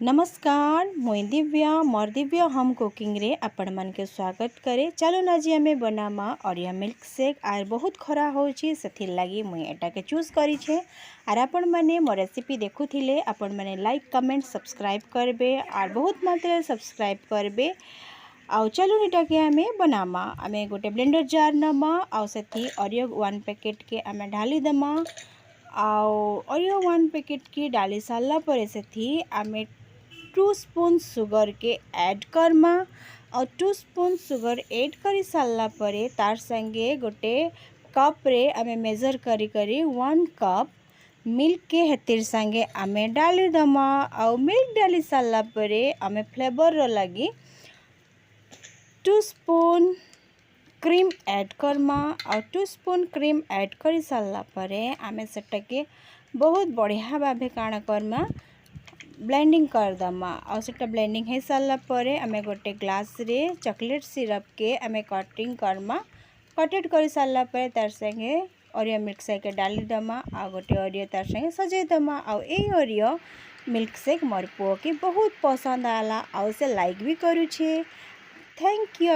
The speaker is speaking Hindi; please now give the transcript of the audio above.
नमस्कार मुई दिव्या मोर दिव्या होम कुकिंग रे आपण मन के स्वागत करे। चलो ना जी आमे बनामा ओरियो मिल्क शेक आर बहुत खरा होची सेथिर लागी मुई एटा के चूज करी छे। आर आपण माने मो रेसिपी देखुथिले आपण माने लाइक कमेंट सब्सक्राइब करबे आर बहुत मात्रा सब्सक्राइब करबे। आउ चलो एटा के आमे बनामा आमे गोटे ब्लेंडर जार नमा आउ सेथि ओरियो 1 पैकेट के आमे ढाली दमा। आउ ओरियो 1 पैकेट की डाली सारला परे सेथि आमे 2 स्पून सुगर के ऐड करमा और 2 स्पून सुगर ऐड करी सारला परे तार संगे गोटे कप रे आमे मेजर करी करी 1 कप मिल्क के हेतिर संगे आमे डाली दमा। और मिल्क डाली सारला परे आमे फ्लेवर रो लगी 2 स्पून क्रीम ऐड करमा और 2 स्पून क्रीम ऐड करी सारला परे आमे सेटा के बहुत बढ़िया भाबे काना करमा ब्लेंडिंग कर दमा। और सेटा ब्लेंडिंग है सारला परे आमे गोटे ग्लास रे चॉकलेट सिरप के आमे कटिंग करमा। कटेड कर सारला परे तार संगे ओरियो मिल्क शेक के डाली दमा आ गोटे ओरियो तार संगे सजे दमा। आ ए ओरियो मिल्क शेक मोर पुओ के बहुत पसंद आला आ से लाइक भी करू छे। Thank you.